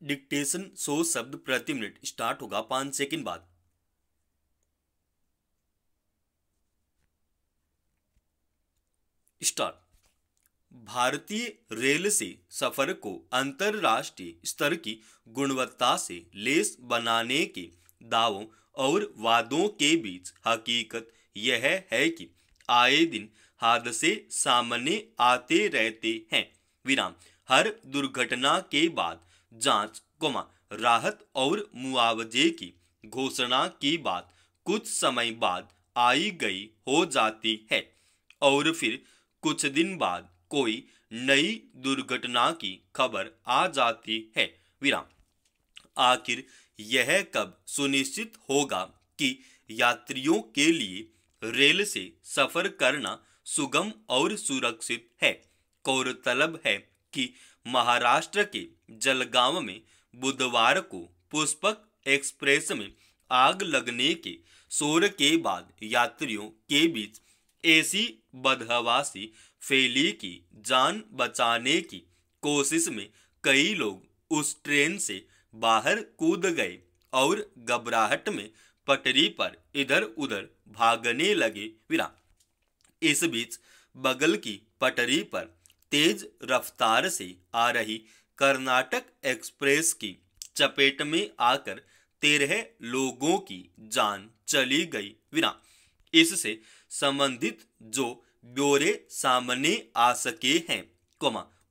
Dictation 100 शब्द प्रति minute start होगा 5 सेकंड बाद। स्टार्ट। भारतीय रेल से सफर को अंतरराष्ट्रीय स्तर की गुणवत्ता से लेस बनाने के दावों और वादों के बीच हकीकत यह है कि आए दिन हादसे सामने आते रहते हैं। विराम। हर दुर्घटना के बाद जांच, राहत और मुआवजे की घोषणा की बात कुछ समय बाद आई गई हो जाती है और फिर कुछ दिन बाद कोई नई दुर्घटना की खबर आ जाती है। विराम। आखिर यह कब सुनिश्चित होगा कि यात्रियों के लिए रेल से सफर करना सुगम और सुरक्षित है? गौरतलब है कि महाराष्ट्र के जलगांव में बुधवार को पुष्पक एक्सप्रेस में आग लगने के शोर के बाद यात्रियों के बीच ऐसी बदहवासी फैली कि जान बचाने की कोशिश में कई लोग उस ट्रेन से बाहर कूद गए और घबराहट में पटरी पर इधर उधर भागने लगे। विराम। इस बीच बगल की पटरी पर तेज रफ्तार से आ रही कर्नाटक एक्सप्रेस की चपेट में आकर 13 लोगों की जान चली गई। विराम। इससे संबंधित जो ब्यौरे सामने आ सके हैं,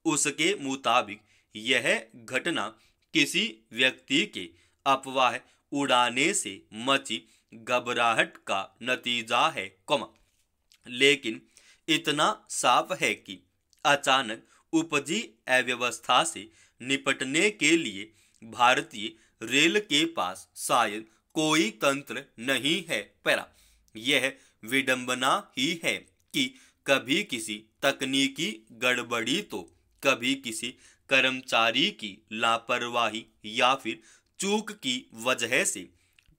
उसके मुताबिक यह घटना किसी व्यक्ति के अफवाह उड़ाने से मची घबराहट का नतीजा है, लेकिन इतना साफ है कि अचानक उपजी अव्यवस्था से निपटने के लिए भारतीय रेल के पास शायद कोई तंत्र नहीं है। यह विडंबना ही है कि कभी किसी तकनीकी गड़बड़ी तो कभी किसी कर्मचारी की लापरवाही या फिर चूक की वजह से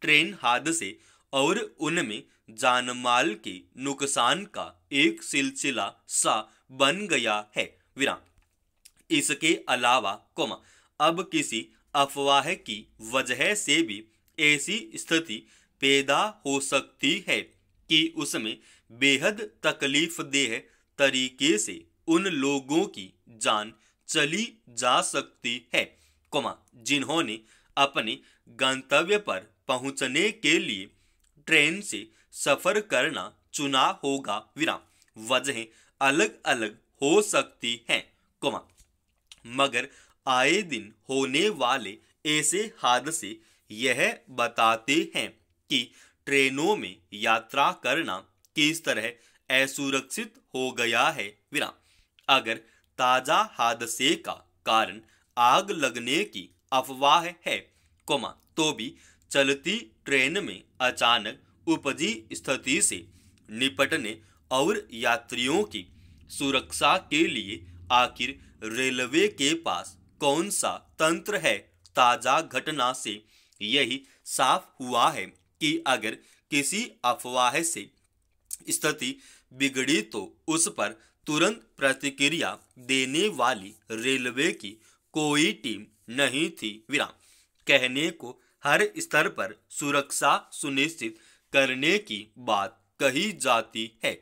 ट्रेन हादसे और उनमें जानमाल के नुकसान का एक सिलसिला सा बन गया है। विराम। इसके अलावा अब किसी अफवाह की वजह से भी ऐसी स्थिति पैदा हो सकती है कि उसमें बेहद तकलीफदेह तरीके से उन लोगों की जान चली जा सकती है, जिन्होंने अपने गंतव्य पर पहुंचने के लिए ट्रेन से सफर करना चुना होगा। विराम। वजहें अलग अलग हो सकती हैं, मगर आए दिन होने वाले ऐसे हादसे यह बताते हैं कि ट्रेनों में यात्रा करना किस तरह असुरक्षित हो गया है। विराम। अगर ताजा हादसे का कारण आग लगने की अफवाह है, तो भी चलती ट्रेन में अचानक उपजी स्थिति से निपटने और यात्रियों की सुरक्षा के लिए आखिर रेलवे के पास कौन सा तंत्र है? ताजा घटना से यही साफ हुआ है कि अगर किसी अफवाह से स्थिति बिगड़ी तो उस पर तुरंत प्रतिक्रिया देने वाली रेलवे की कोई टीम नहीं थी। विराम। कहने को हर स्तर पर सुरक्षा सुनिश्चित करने की बात कही जाती है,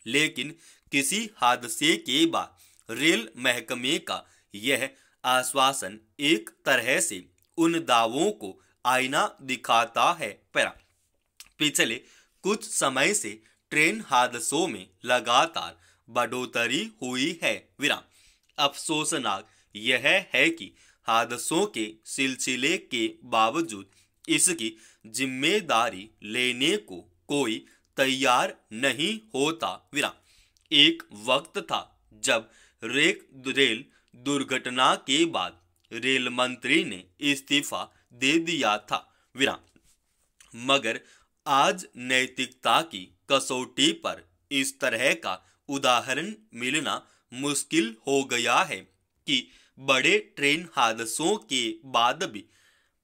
लेकिन किसी हादसे के बाद रेल महकमे का यह आश्वासन एक तरह से उन दावों को आईना दिखाता है। पिछले कुछ समय से ट्रेन हादसों में लगातार बढ़ोतरी हुई है। विराम। अफसोसनाक यह है कि हादसों के सिलसिले के बावजूद इसकी जिम्मेदारी लेने को कोई तैयार नहीं होता। विराम। एक वक्त था जब रेल दुर्घटना के बाद रेल मंत्री ने इस्तीफा दे दिया था। विराम। मगर आज नैतिकता की कसौटी पर इस तरह का उदाहरण मिलना मुश्किल हो गया है कि बड़े ट्रेन हादसों के बाद भी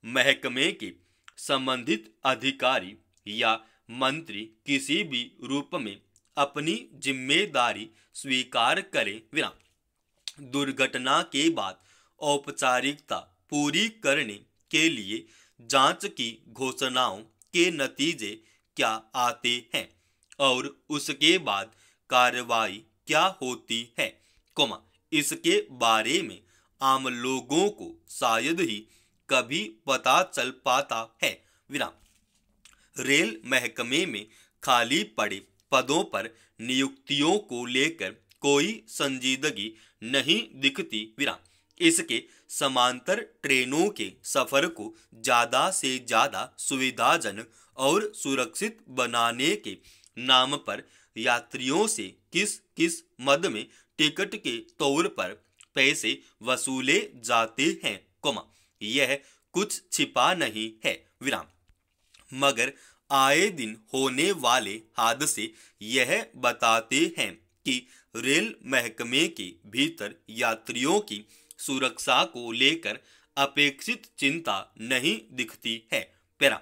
महकमे के संबंधित अधिकारी या मंत्री किसी भी रूप में अपनी जिम्मेदारी स्वीकार करें। विराम। दुर्घटना के बाद औपचारिकता पूरी करने के लिए जांच की घोषणाओं के नतीजे क्या आते हैं और उसके बाद कार्रवाई क्या होती है, इसके बारे में आम लोगों को शायद ही कभी पता चल पाता है। विराम। रेल महकमे में खाली पड़े पदों पर नियुक्तियों को लेकर कोई संजीदगी नहीं दिखती। विराम। इसके समांतर ट्रेनों के सफर को ज्यादा से ज्यादा सुविधाजनक और सुरक्षित बनाने के नाम पर यात्रियों से किस किस मद में टिकट के तौर पर पैसे वसूले जाते हैं, यह कुछ छिपा नहीं है। विराम। मगर आए दिन होने वाले हादसे यह बताते हैं कि रेल महकमे के भीतर यात्रियों की सुरक्षा को लेकर अपेक्षित चिंता नहीं दिखती है। पैरा।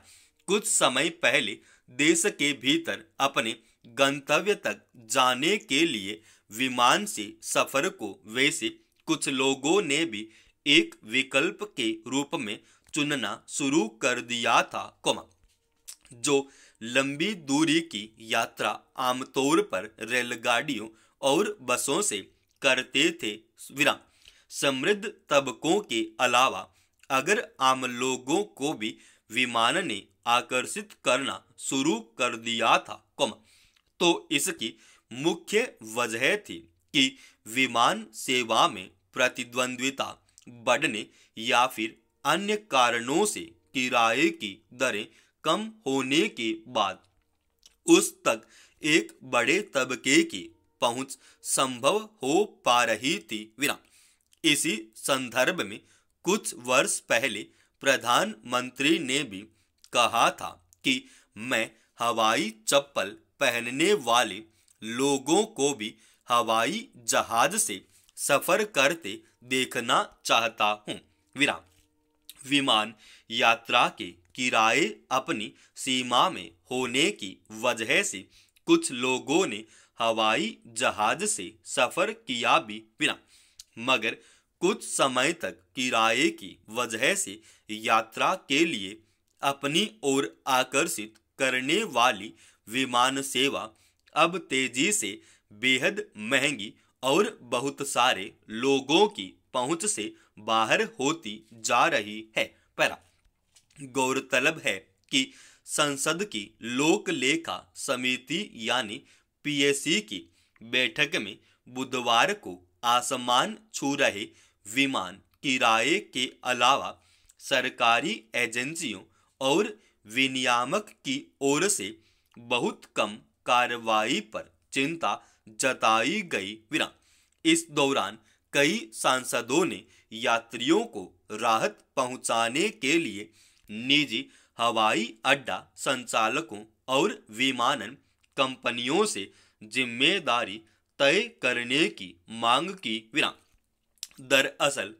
कुछ समय पहले देश के भीतर अपने गंतव्य तक जाने के लिए विमान से सफर को वैसे कुछ लोगों ने भी एक विकल्प के रूप में चुनना शुरू कर दिया था, जो लंबी दूरी की यात्रा आमतौर पर रेलगाड़ियों और बसों से करते थे। विराम। समृद्ध तबकों के अलावा अगर आम लोगों को भी विमान ने आकर्षित करना शुरू कर दिया था, तो इसकी मुख्य वजह थी कि विमान सेवा में प्रतिद्वंद्विता बढ़ने या फिर अन्य कारणों से किराए की दरें कम होने के बाद उस तक एक बड़े तबके की पहुंच संभव हो पा रही थी। विराम। इसी संदर्भ में कुछ वर्ष पहले प्रधानमंत्री ने भी कहा था कि मैं हवाई चप्पल पहनने वाले लोगों को भी हवाई जहाज से सफर करते देखना चाहता हूं। विराम। विमान यात्रा के किराए अपनी सीमा में होने की वजह से कुछ लोगों ने हवाई जहाज से सफर किया भी। विराम। मगर कुछ समय तक किराए की वजह से यात्रा के लिए अपनी ओर आकर्षित करने वाली विमान सेवा अब तेजी से बेहद महंगी और बहुत सारे लोगों की पहुंच से बाहर होती जा रही है। पैरा। गौरतलब है कि संसद की लोक लेखा समिति यानी पीएसी की बैठक में बुधवार को आसमान छू रहे विमान किराए के अलावा सरकारी एजेंसियों और विनियामक की ओर से बहुत कम कार्रवाई पर चिंता जताई गई। विराम। इस दौरान कई सांसदों ने यात्रियों को राहत पहुंचाने के लिए निजी हवाई अड्डा संचालकों और विमानन कंपनियों से जिम्मेदारी तय करने की मांग की। विराम। दरअसल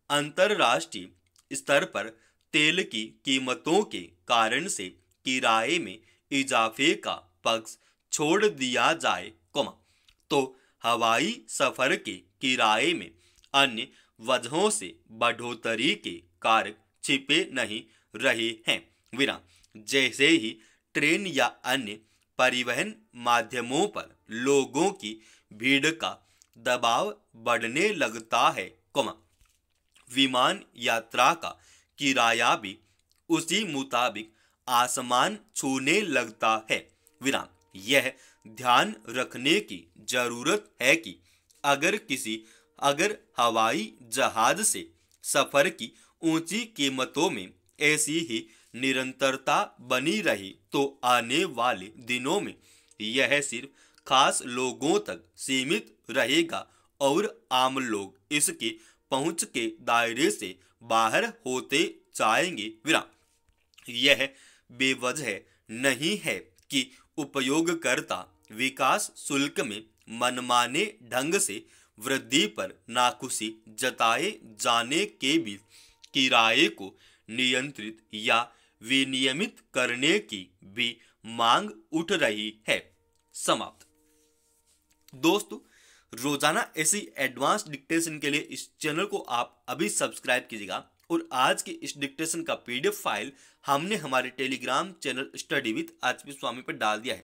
अंतरराष्ट्रीय स्तर पर तेल की कीमतों के कारण से किराए में इजाफे का पक्ष छोड़ दिया जाए, तो हवाई सफर के किराए में अन्य वजहों से बढ़ोतरी के कारक छिपे नहीं रहे हैं। विराम। जैसे ही ट्रेन या अन्य परिवहन माध्यमों पर लोगों की भीड़ का दबाव बढ़ने लगता है, विमान यात्रा का किराया भी उसी मुताबिक आसमान छूने लगता है। विराम। यह ध्यान रखने की जरूरत है कि अगर हवाई जहाज से सफर की ऊंची कीमतों में ऐसी ही निरंतरता बनी रही तो आने वाले दिनों में यह सिर्फ खास लोगों तक सीमित रहेगा और आम लोग इसके पहुंच के दायरे से बाहर होते जाएंगे। विराम। यह बेवजह नहीं है कि उपयोगकर्ता विकास शुल्क में मनमाने ढंग से वृद्धि पर नाखुशी जताए जाने के बीच किराए को नियंत्रित या विनियमित करने की भी मांग उठ रही है। समाप्त। दोस्तों, रोजाना ऐसी एडवांस डिक्टेशन के लिए इस चैनल को आप अभी सब्सक्राइब कीजिएगा और आज के इस डिक्टेशन का PDF फाइल हमने हमारे टेलीग्राम चैनल स्टडी विद आचपी स्वामी पर डाल दिया है।